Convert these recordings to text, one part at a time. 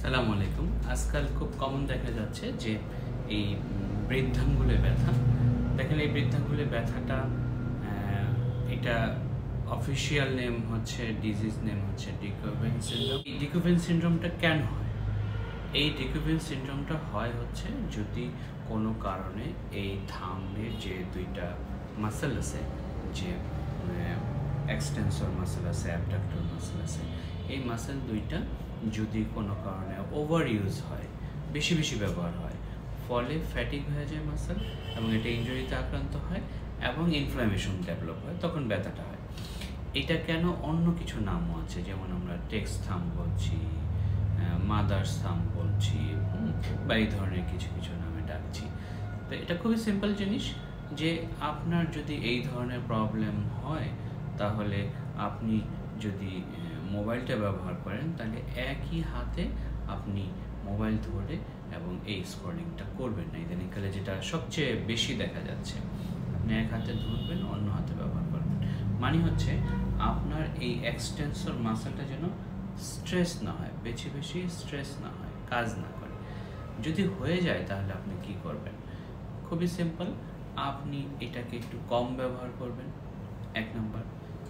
সালামু আলাইকুম। আজকাল খুব কমন দেখা যাচ্ছে যে এই বৃদ্ধাঙ্গুলে ব্যথা। দেখেন এই বৃদ্ধাঙ্গুলে ব্যথাটা এটা অফিসিয়াল নেম হচ্ছে, ডিজিজ নেম হচ্ছে ডিকুভেন সিনড্রোম। এই ডিকুভেন সিনড্রোমটা কেন হয়? এই ডিকুভেন সিনড্রোমটা হয় হচ্ছে যদি কোনো কারণে এই থাম্বের যে দুইটা মাসেল আছে, যে এক্সটেন্সর মাসেল আছে, অ্যাবডাক্টর মাসেল আছে, এই মাসেল দুইটা যদি কোনো কারণে ওভার ইউজ হয়, বেশি বেশি ব্যবহার হয়, ফলে ফ্যাটিক হয়ে যায় মাসেল এবং এটা ইনজুরিতে আক্রান্ত হয় এবং ইনফ্লামেশন ডেভেলপ হয়, তখন ব্যথাটা হয়। এটা কেন অন্য কিছু নামও আছে, যেমন আমরা টেক্স থাম্ব বলছি, মাদার্স থাম্ব বলছি, বা এই ধরনের কিছু কিছু নামে ডাকছি। তো এটা খুবই সিম্পল জিনিস যে আপনার যদি এই ধরনের প্রবলেম হয়, তাহলে আপনি যদি মোবাইলটা ব্যবহার করেন, তাহলে একই হাতে আপনি মোবাইল ধরে এবং এই স্ক্রলিংটা করবেন না। ইদানিংকালে যেটা সবচেয়ে বেশি দেখা যাচ্ছে, আপনি এক হাতে ধরবেন, অন্য হাতে ব্যবহার করবেন। মানে হচ্ছে আপনার এই এক্সটেন্সর মাসেলটা যেন স্ট্রেস না হয়, বেশি বেশি স্ট্রেস না হয়, কাজ না করে। যদি হয়ে যায় তাহলে আপনি কি করবেন? খুবই সিম্পল, আপনি এটাকে একটু কম ব্যবহার করবেন, 1 নাম্বার।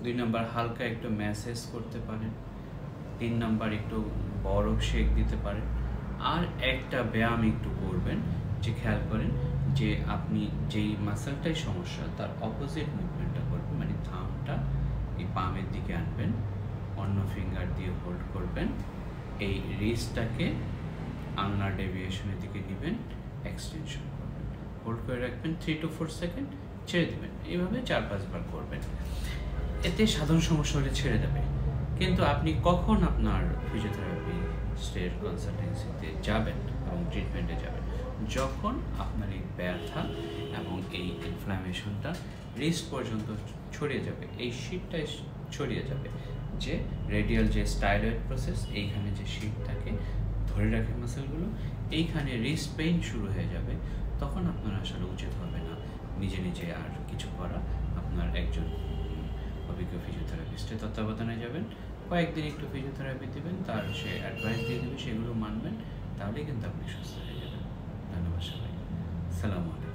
2 নাম্বার, হালকা একটু ম্যাসেজ করতে পারেন। 3 নাম্বার, একটু বরফ শেক দিতে পারেন। আর একটা ব্যায়াম একটু করবেন, যে খেয়াল করেন যে আপনি যেই মাসেলটাই সমস্যা তার অপোজিট মুভমেন্টটা করবেন, মানে থামটা এই পামের দিকে আনবেন, অন্য ফিঙ্গার দিয়ে হোল্ড করবেন, এই রিস্টটাকে আলনার ডেভিয়েশনের দিকে নেবেন, এক্সটেনশন করবেন, হোল্ড করে রাখবেন 3 to 4 সেকেন্ড, ছেড়ে দেবেন। এইভাবে 4-5 বার করবেন। এতে সাধারণ সমস্যা হলে ছেড়ে দেবে। কিন্তু আপনি কখন আপনার ফিজিওথেরাপি স্টের কনসালটেন্সিতে যাবেন এবং ট্রিটমেন্টে যাবেন? যখন আপনার এই ব্যথা এবং এই ইনফ্লামেশনটা রিস্ট পর্যন্ত ছড়িয়ে যাবে, এই শীটটা ছড়িয়ে যাবে, যে রেডিয়াল যে স্টাইলয়েড প্রসেস, এইখানে যে শীট থাকে ধরে রাখে মাসেলগুলো, এইখানে রিস্ট পেইন শুরু হয়ে যাবে। তখন আপনার আসলে উচিত হবে না নিজে নিজে আর কিছু করা। আপনার একজন অভিজ্ঞ ফিজিওথেরাপিস্টের তত্ত্বাবধানে যাবেন, কয়েকদিন একটু ফিজিওথেরাপি দেবেন, তার সে অ্যাডভাইস দিয়ে দেবে, সেগুলো মানবেন, তাহলেই কিন্তু আপনি সুস্থ হয়ে যাবেন। ধন্যবাদ সবাই। সালামু আলাইকুম।